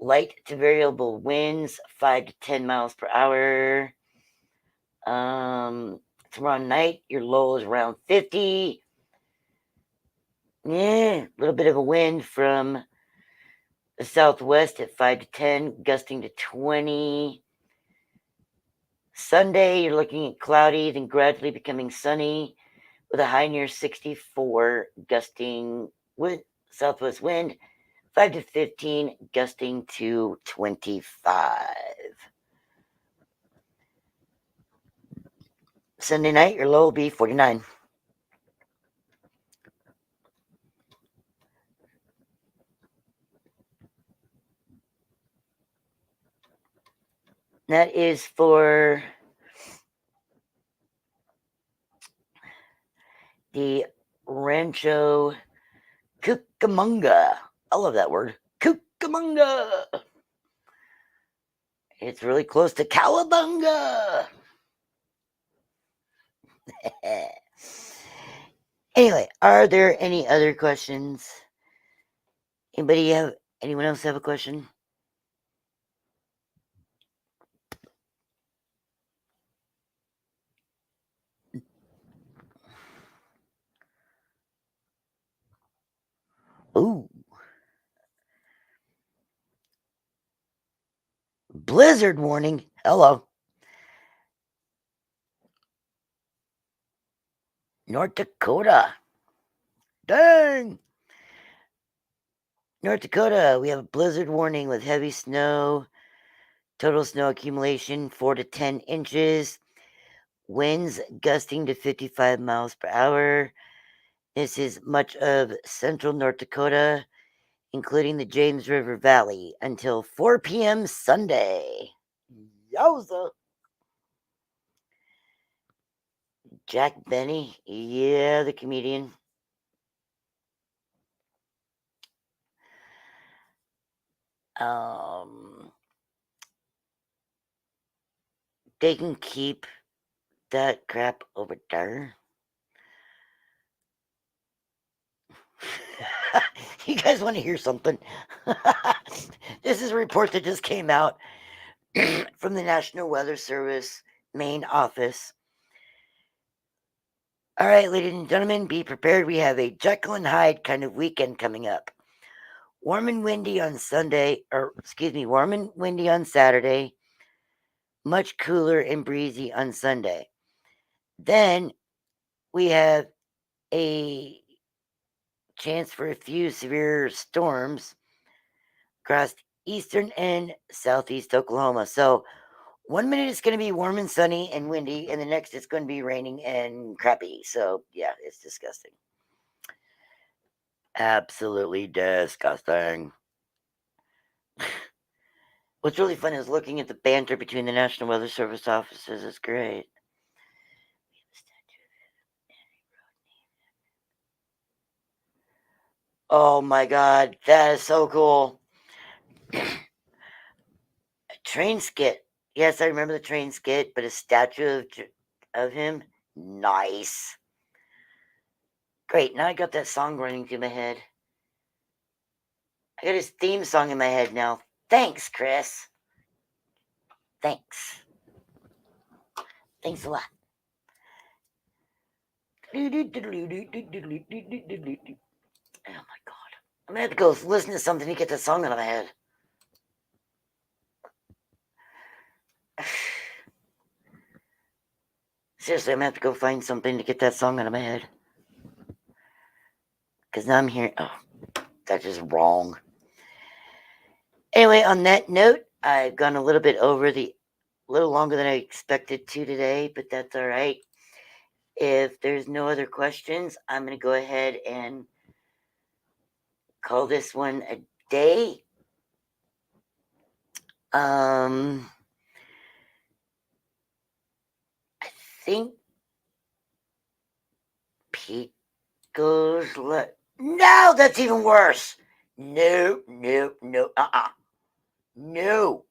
Light to variable winds, 5 to 10 miles per hour. Tomorrow night, your low is around 50. Yeah, a little bit of a wind from The southwest at 5 to 10, gusting to 20. Sunday, you're looking at cloudy, then gradually becoming sunny with a high near 64, gusting with southwest wind 5 to 15, gusting to 25. Sunday night, your low will be 49. That is for the Rancho Cucamonga. I love that word. Cucamonga. It's really close to Cowabunga. Anyway, are there any other questions? Anyone else have a question? Ooh. Blizzard warning. Hello. North Dakota. Dang. North Dakota, we have a blizzard warning with heavy snow. Total snow accumulation 4 to 10 inches. Winds gusting to 55 miles per hour. This is much of central North Dakota, including the James River Valley, until 4 p.m. Sunday. Yowza. Jack Benny, yeah, the comedian. They can keep that crap over there. You guys want to hear something? This is a report that just came out from the National Weather Service main office. All right, ladies and gentlemen, be prepared. We have a Jekyll and Hyde kind of weekend coming up. Warm and windy on warm and windy on Saturday. Much cooler and breezy on Sunday. Then we have a chance for a few severe storms across eastern and southeast Oklahoma. So 1 minute it's going to be warm and sunny and windy, and the next it's going to be raining and crappy. So yeah, it's disgusting. Absolutely disgusting. What's really fun is looking at the banter between the National Weather Service offices. It's great. Oh my god, that is so cool. A train skit. Yes, I remember the train skit, but a statue of him. Nice. Great. Now I got that song running through my head. I got his theme song in my head now. Thanks, Chris. Thanks. Thanks a lot. Oh my god. I'm gonna have to go listen to something to get that song out of my head. Seriously, I'm gonna have to go find something to get that song out of my head. Because now I'm hearing. Oh, that's just wrong. Anyway, on that note, I've gone a little bit over a little longer than I expected to today, but that's all right. If there's no other questions, I'm going to go ahead and call this one a day. I think Pete goes. No, that's even worse. No. No.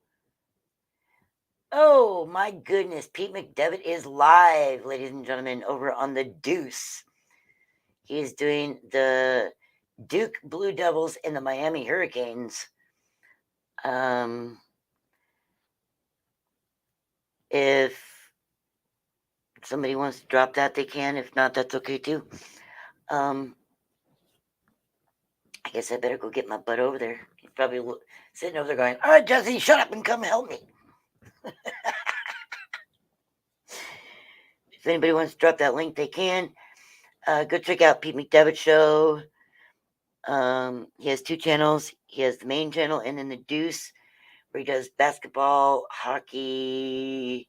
Oh my goodness, Pete McDevitt is live, ladies and gentlemen, over on the Deuce. He is doing the Duke Blue Devils and the Miami Hurricanes. If somebody wants to drop that, they can. If not, that's okay too. I guess I better go get my butt over there. probably sitting over there going, all right, Jesse, shut up and come help me. If anybody wants to drop that link, they can. Go check out Pete McDevitt Show. He has 2 channels. He has the main channel and then the Deuce, where he does basketball, hockey,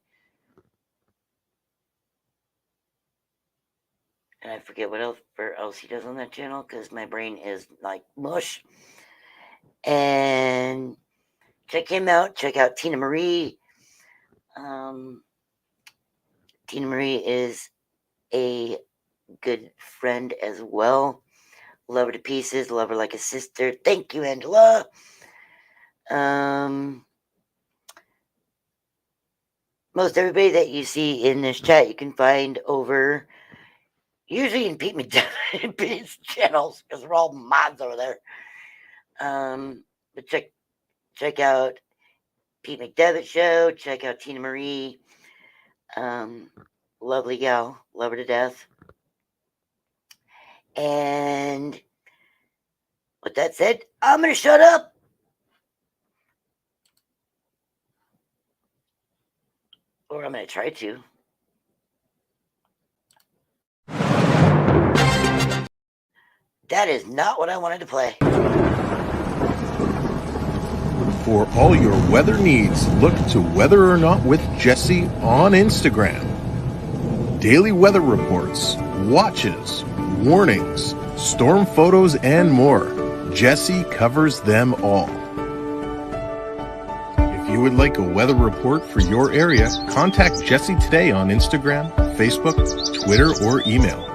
and I forget what else he does on that channel because my brain is like mush. And check him out. Check out Tina Marie. Tina Marie is a good friend as well. Love her to pieces. Love her like a sister. Thank you, Angela. Most everybody that you see in this chat, you can find over, usually in Pete McDevitt's channels, because we're all mods over there. But check out Pete McDevitt Show. Check out Tina Marie. Lovely gal. Love her to death. And with that said, I'm going to shut up. Or I'm going to try to. That is not what I wanted to play. For all your weather needs, look to Weather or Not with Jesse on Instagram. Daily weather reports, watches, warnings, storm photos, and more. Jesse covers them all. If you would like a weather report for your area, contact Jesse today on Instagram, Facebook, Twitter, or email.